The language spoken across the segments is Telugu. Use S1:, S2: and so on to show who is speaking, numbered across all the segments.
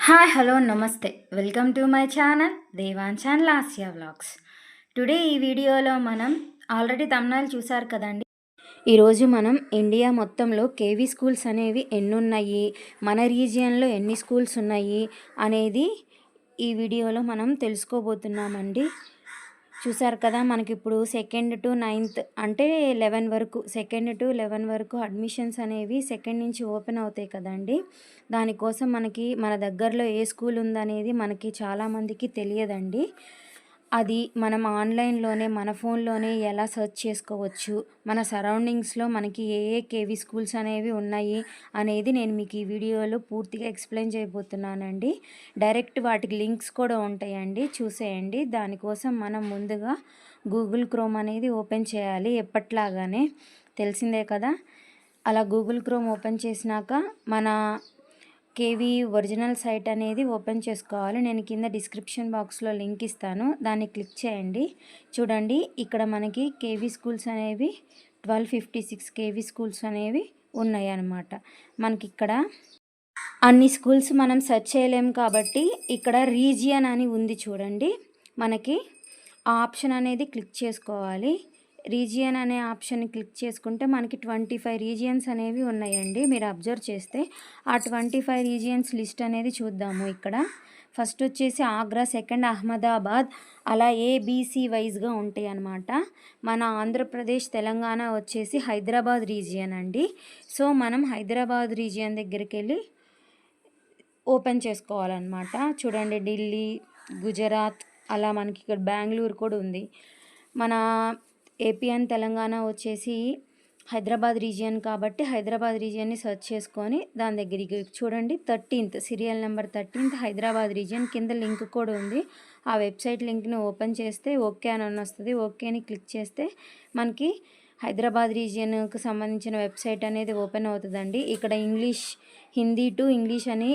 S1: హాయ్ హలో నమస్తే welcome to my channel Devanchan Lasya vlogs. Today ఈ వీడియోలో మనం ఆల్రెడీ తమ్ముళ్ళు చూసారు కదండి. ఈరోజు మనం ఇండియా మొత్తంలో కేవీ స్కూల్స్ అనేవి ఎన్నున్నాయి, మన రీజియన్లో ఎన్ని స్కూల్స్ ఉన్నాయి అనేది ఈ వీడియోలో మనం తెలుసుకోబోతున్నామండి. చూసారు కదా, మనకి ఇప్పుడు 2nd to 9th అంటే 11 వరకు, 2nd to 11 వరకు అడ్మిషన్స్ అనేవి 2nd నుంచి ఓపెన్ అవుతాయి కదండి. దానికోసం మనకి మన దగ్గరలో ఏ స్కూల్ ఉందనేది మనకి చాలామందికి తెలియదండి. అది మనం ఆన్లైన్లోనే మన ఫోన్లోనే ఎలా సెర్చ్ చేసుకోవచ్చు, మన సరౌండింగ్స్లో మనకి ఏ ఏ కేవీ స్కూల్స్ అనేవి ఉన్నాయి అనేది నేను మీకు ఈ వీడియోలో పూర్తిగా ఎక్స్ప్లెయిన్ చేయబోతున్నానండి. డైరెక్ట్ వాటికి లింక్స్ కూడా ఉంటాయండి, చూసేయండి. దానికోసం మనం ముందుగా గూగుల్ క్రోమ్ అనేది ఓపెన్ చేయాలి, ఎప్పట్లాగానే తెలిసిందే కదా. అలా గూగుల్ క్రోమ్ ఓపెన్ చేసినాక మన కేవీ ఒరిజినల్ సైట్ అనేది ఓపెన్ చేసుకోవాలి. నేను కింద డిస్క్రిప్షన్ బాక్స్లో లింక్ ఇస్తాను, దాన్ని క్లిక్ చేయండి. చూడండి, ఇక్కడ మనకి కేవీ స్కూల్స్ అనేవి 1256 కేవీ స్కూల్స్ అనేవి ఉన్నాయి అన్నమాట. మనకి ఇక్కడ అన్ని స్కూల్స్ మనం సెర్చ్ చేయలేము కాబట్టి ఇక్కడ రీజియన్ అని ఉంది చూడండి. మనకి ఆ ఆప్షన్ అనేది క్లిక్ చేసుకోవాలి. రీజియన్ అనే ఆప్షన్ని క్లిక్ చేసుకుంటే మనకి 25 రీజియన్స్ అనేవి ఉన్నాయండి. మీరు అబ్జర్వ్ చేస్తే ఆ 25 రీజియన్స్ లిస్ట్ అనేది చూద్దాము. ఇక్కడ ఫస్ట్ వచ్చేసి ఆగ్రా, సెకండ్ అహ్మదాబాద్, అలా ఏబీసీ వైజ్గా ఉంటాయి అన్నమాట. మన ఆంధ్రప్రదేశ్, తెలంగాణ వచ్చేసి హైదరాబాద్ రీజియన్ అండి. సో మనం హైదరాబాద్ రీజియన్ దగ్గరికి వెళ్ళి ఓపెన్ చేసుకోవాలన్నమాట. చూడండి, ఢిల్లీ, గుజరాత్, అలా మనకి ఇక్కడ బెంగళూరు కూడా ఉంది. మన ఏపీ అండ్ తెలంగాణ వచ్చేసి హైదరాబాద్ రీజియన్ కాబట్టి హైదరాబాద్ రీజియన్ని సెర్చ్ చేసుకొని దాని దగ్గరికి చూడండి. 13th serial number 13th Hyderabad region కింద లింక్ కూడా ఉంది. ఆ వెబ్సైట్ లింక్ని ఓపెన్ చేస్తే ఓకే అని వస్తుంది. ఓకేని క్లిక్ చేస్తే మనకి హైదరాబాద్ రీజియన్కి సంబంధించిన వెబ్సైట్ అనేది ఓపెన్ అవుతుందండి. ఇక్కడ ఇంగ్లీష్, హిందీ టు ఇంగ్లీష్ అని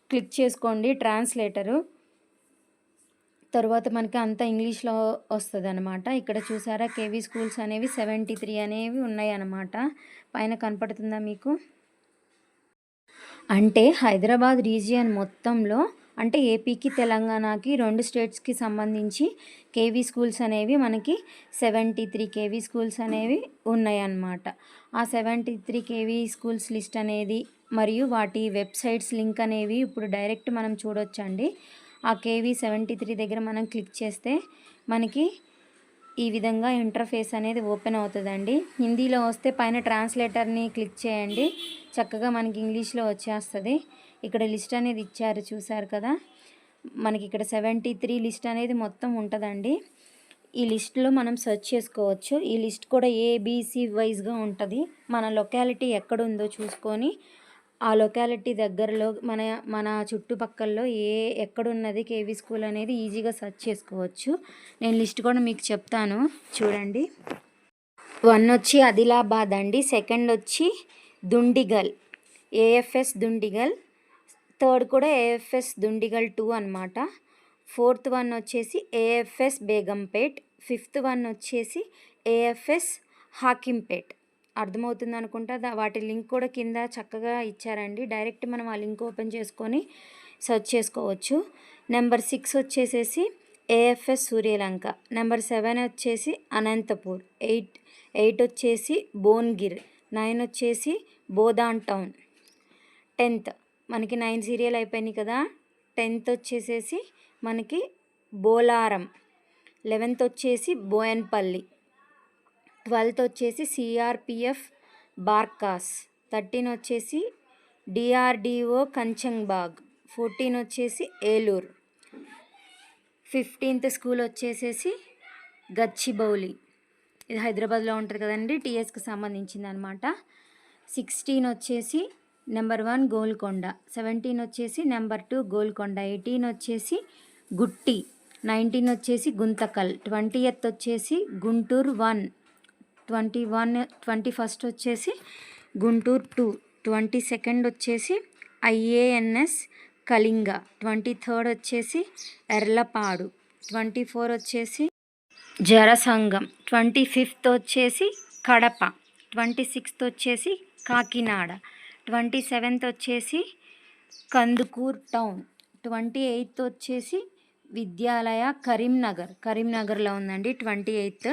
S1: క్లిక్ చేసుకోండి, ట్రాన్స్లేటరు. తర్వాత మనకి అంతా ఇంగ్లీష్లో వస్తుంది అనమాట. ఇక్కడ చూసారా, కేవీ స్కూల్స్ అనేవి 73 అనేవి ఉన్నాయి అన్నమాట. పైన కనపడుతుందా మీకు? అంటే హైదరాబాద్ రీజియన్ మొత్తంలో, అంటే ఏపీకి తెలంగాణకి 2 స్టేట్స్కి సంబంధించి కేవీ స్కూల్స్ అనేవి మనకి 73 కేవీ స్కూల్స్ అనేవి ఉన్నాయి అన్నమాట. ఆ 73 కేవీ స్కూల్స్ లిస్ట్ అనేది మరియు వాటి వెబ్సైట్స్ లింక్ అనేవి ఇప్పుడు డైరెక్ట్ మనం చూడొచ్చండి. ఆ కేవీ 73 దగ్గర మనం క్లిక్ చేస్తే మనకి ఈ విధంగా ఇంటర్ఫేస్ అనేది ఓపెన్ అవుతుందండి. హిందీలో వస్తే పైన ట్రాన్స్లేటర్ని క్లిక్ చేయండి, చక్కగా మనకి ఇంగ్లీష్లో వచ్చేస్తుంది. ఇక్కడ లిస్ట్ అనేది ఇచ్చారు, చూసారు కదా. మనకి ఇక్కడ 73 లిస్ట్ అనేది మొత్తం ఉంటుందండి. ఈ లిస్ట్లో మనం సెర్చ్ చేసుకోవచ్చు. ఈ లిస్ట్ కూడా ఏబీసీ వైజ్గా ఉంటుంది. మన లొకాలిటీ ఎక్కడుందో చూసుకొని ఆ లొకాలిటీ దగ్గరలో మన మన చుట్టుపక్కల్లో ఎక్కడున్నది కేవీ స్కూల్ అనేది ఈజీగా సెర్చ్ చేసుకోవచ్చు. నేను లిస్ట్ కూడా మీకు చెప్తాను, చూడండి. 1 వచ్చి ఆదిలాబాద్ అండి, సెకండ్ వచ్చి దుండిగల్, ఏఎఫ్ఎస్ దుండిగల్, థర్డ్ కూడా ఏఎఫ్ఎస్ దుండిగల్ 2 అనమాట. 4th వన్ వచ్చేసి ఏఎఫ్ఎస్ బేగంపేట్, 5th వన్ వచ్చేసి ఏఎఫ్ఎస్ హాకింపేట్. అర్థమవుతుంది అనుకుంటా. వాటి లింక్ కూడా కింద చక్కగా ఇచ్చారండి. డైరెక్ట్ మనం ఆ లింక్ ఓపెన్ చేసుకొని సెర్చ్ చేసుకోవచ్చు. నెంబర్ 6 వచ్చేసేసి ఏఎఫ్ఎస్ సూర్యలంక, నెంబర్ 7 వచ్చేసి అనంతపూర్, 8 వచ్చేసి భోన్గిర్, 9 వచ్చేసి బోధాన్ టౌన్. 10th మనకి 9 సీరియల్ అయిపోయినాయి కదా. 10th వచ్చేసేసి మనకి బోలారం, 11th వచ్చేసి బోయన్పల్లి, 12th వచ్చేసి సిఆర్పిఎఫ్ బార్కాస్, 13 వచ్చేసి డిఆర్డిఓ కంచంబాగ్, 14 వచ్చేసి ఏలూరు, 15th స్కూల్ వచ్చేసేసి గచ్చిబౌలి, ఇది హైదరాబాద్లో ఉంటుంది కదండి, టీఎస్కి సంబంధించింది అనమాట. 16 వచ్చేసి నెంబర్ 1 గోల్కొండ, 17 వచ్చేసి నెంబర్ 2 గోల్కొండ, 18 వచ్చేసి గుట్టి, 19 వచ్చేసి గుంతకల్, 20th వచ్చేసి గుంటూరు 1, 21st వచ్చేసి గుంటూరు 2, 22nd వచ్చేసి ఐఏఎన్ఎస్ కళింగ, 23rd వచ్చేసి ఎర్లపాడు, 24 వచ్చేసి జరసంగం, 25th వచ్చేసి కడప, 26th వచ్చేసి కాకినాడ, 27th వచ్చేసి కందుకూర్ టౌన్. 28th వచ్చేసి విద్యాలయ కరీంనగర్లో ఉందండి 28th.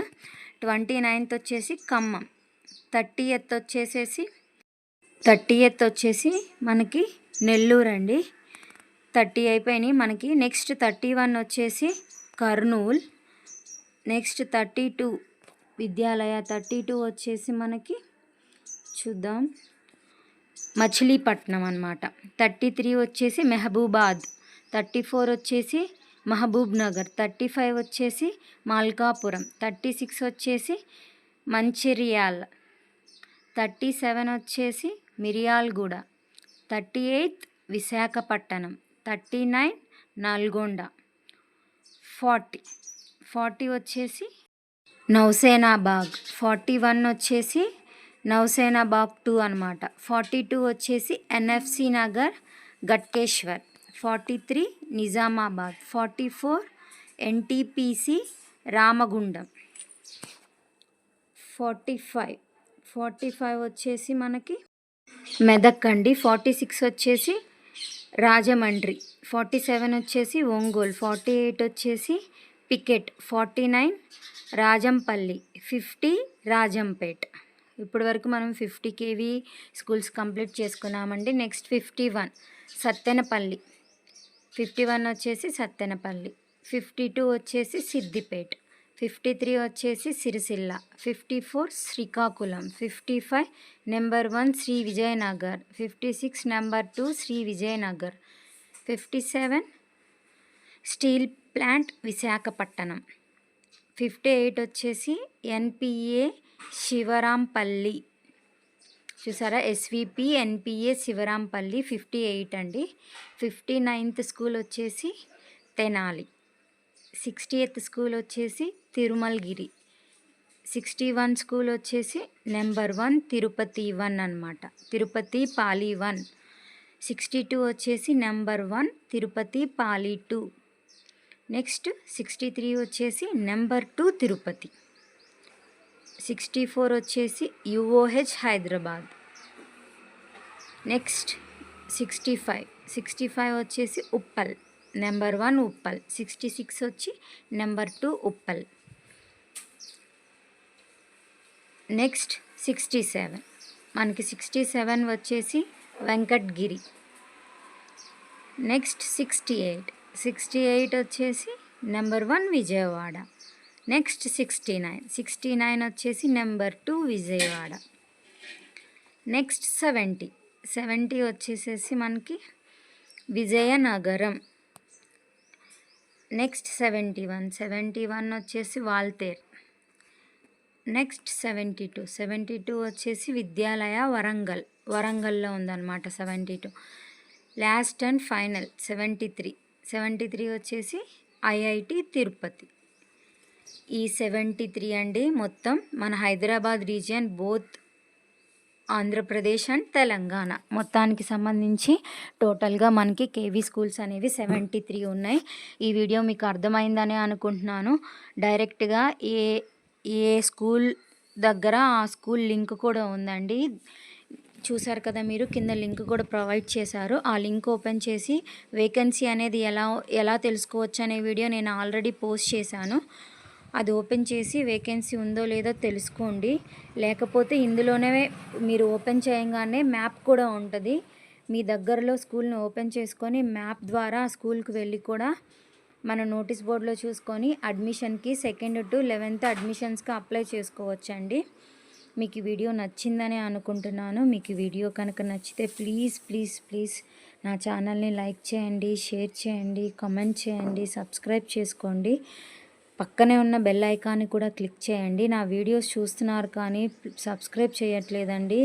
S1: 29th వచ్చేసి ఖమ్మం. 30th వచ్చేసి మనకి నెల్లూరు అండి. 30 అయిపోయినాయి మనకి. నెక్స్ట్ 31 వచ్చేసి కర్నూల్. నెక్స్ట్ 32 విద్యాలయ 32 వచ్చేసి మనకి చూద్దాం మచిలీపట్నం అన్నమాట. 33 వచ్చేసి మెహబూబాద్. 34 వచ్చేసి మహబూబ్ నగర్. 35 వచ్చేసి మల్కాపురం. 36 వచ్చేసి మంచిర్యాల. 37 వచ్చేసి మిర్యాలగూడ. 38 విశాఖపట్నం. 39 నల్గొండ. 40 వచ్చేసి నౌసేనాబాగ్. 41 వచ్చేసి నౌసేనాబాగ్ 2 అనమాట. 42 వచ్చేసి ఎన్ఎఫ్సి నగర్ గట్కేశ్వర్. 43 నిజామాబాద్. 44 ఎన్టీపీసీ రామగుండం. 45 వచ్చేసి మనకి మెదక్ అండి. 46 వచ్చేసి రాజమండ్రి. 47 వచ్చేసి ఒంగోలు. 48 వచ్చేసి పికెట్. 49 రాజంపల్లి. 50 రాజంపేట్. ఇప్పటి వరకు మనం 50 kV స్కూల్స్ కంప్లీట్ చేసుకున్నామండి. నెక్స్ట్ 51 సత్తెనపల్లి. 51 వచ్చేసి సత్తెనపల్లి. 52 వచ్చేసి సిద్దిపేట్. 53 వచ్చేసి Sircilla. 54 Srikakulam. 55 number 1 Sri Vijayanagar. 56 number 2 Sri Vijayanagar. 57 steel plant Visakhapatnam. 58 వచ్చేసి ఎన్పిఏ శివరాంపల్లి. చూసారా, ఎస్విపి ఎన్పిఏ శివరాంపల్లి 58 అండి. 59th స్కూల్ వచ్చేసి తెనాలి. 60th స్కూల్ వచ్చేసి తిరుమలగిరి. 61 స్కూల్ వచ్చేసి నెంబర్ 1 తిరుపతి 1 అనమాట. తిరుపతి పాలి 1. 62 వచ్చేసి నెంబర్ 1 తిరుపతి పాలి 2. నెక్స్ట్ 63 వచ్చేసి నెంబర్ 2 తిరుపతి. 64 వచ్చేసి యుఓహెచ్ హైదరాబాద్. నెక్స్ట్ 65 వచ్చేసి ఉప్పల్. నెంబర్ 1 ఉప్పల్. 66 వచ్చి నెంబర్ 2 ఉప్పల్. నెక్స్ట్ 67 మనకి 67 వచ్చేసి వెంకట్గిరి. నెక్స్ట్ 68 వచ్చేసి నెంబర్ 1 విజయవాడ. నెక్స్ట్ 69 వచ్చేసి నెంబర్ 2 విజయవాడ. నెక్స్ట్ 70 వచ్చేసేసి మనకి విజయనగరం. నెక్స్ట్ 71 వచ్చేసి వాల్తేర్. నెక్స్ట్ 72 వచ్చేసి విద్యాలయ వరంగల్లో ఉందన్నమాట 72. లాస్ట్ అండ్ ఫైనల్ 73 వచ్చేసి ఐఐటి తిరుపతి. ఈ 73 అండి మొత్తం మన Hyderabad region, both Andhra Pradesh and Telangana మొత్తానికి సంబంధించి టోటల్గా మనకి కేవీ స్కూల్స్ అనేవి 73 ఉన్నాయి. ఈ వీడియో మీకు అర్థమైందని అనుకుంటున్నాను. డైరెక్ట్గా ఏ స్కూల్ దగ్గర ఆ స్కూల్ లింక్ కూడా ఉందండి. చూసారు కదా మీరు, కింద లింక్ కూడా ప్రొవైడ్ చేశారు. ఆ లింక్ ఓపెన్ చేసి వేకెన్సీ అనేది ఎలా తెలుసుకోవచ్చు అనే వీడియో నేను ఆల్రెడీ పోస్ట్ చేశాను. అది ఓపెన్ చేసి వేకెన్సీ ఉందో లేదో తెలుసుకోండి. లేకపోతే ఇందులోనే మీరు ఓపెన్ చేయగానే మ్యాప్ కూడా ఉంటుంది. మీ దగ్గరలో స్కూల్ని ఓపెన్ చేసుకొని మ్యాప్ ద్వారా ఆ స్కూల్కి వెళ్ళి కూడా మన నోటీస్ బోర్డులో చూసుకొని అడ్మిషన్కి 2nd to 11th అడ్మిషన్స్కి అప్లై చేసుకోవచ్చండి. మీకు ఈ వీడియో నచ్చిందని అనుకుంటున్నాను. మీకు ఈ వీడియో కనుక నచ్చితే ప్లీజ్ నా ఛానల్ని లైక్ చేయండి, షేర్ చేయండి, కామెంట్ చేయండి, సబ్స్క్రైబ్ చేసుకోండి. పక్కనే ఉన్న బెల్ ఐకాన్ని కూడా క్లిక్ చేయండి. నా వీడియోస్ చూస్తున్నారు కానీ సబ్స్క్రైబ్ చేయట్లేదండి.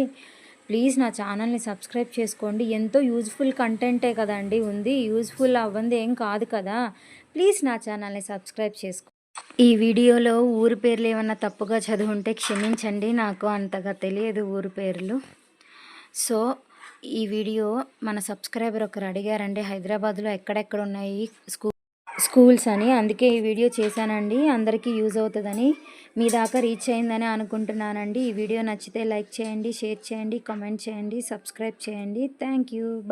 S1: ప్లీజ్ నా ఛానల్ని సబ్స్క్రైబ్ చేసుకోండి. ఎంతో యూజ్ఫుల్ కంటెంటే కదండి ఉంది, యూజ్ఫుల్ అవ్వంది ఏం కాదు కదా. ప్లీజ్ నా ఛానల్ని సబ్స్క్రైబ్ చేసుకోండి. ఈ వీడియోలో ఊరు పేర్లు ఏమన్నా తప్పుగా చదువుంటే క్షమించండి, నాకు అంతగా తెలియదు ఊరు పేర్లు. సో ఈ వీడియో మన సబ్స్క్రైబర్ ఒకరు అడిగారండి, హైదరాబాద్లో ఎక్కడెక్కడ ఉన్నాయి స్కూల్స్ అని. అందుకే ఈ వీడియో చేశానండి, అందరికీ యూజ్ అవుతుందని, మీ దాకా రీచ్ అయిందని అనుకుంటున్నానండి. ఈ వీడియో నచ్చితే లైక్ చేయండి, షేర్ చేయండి, కామెంట్ చేయండి, సబ్స్క్రైబ్ చేయండి. Thank you. బాయ్.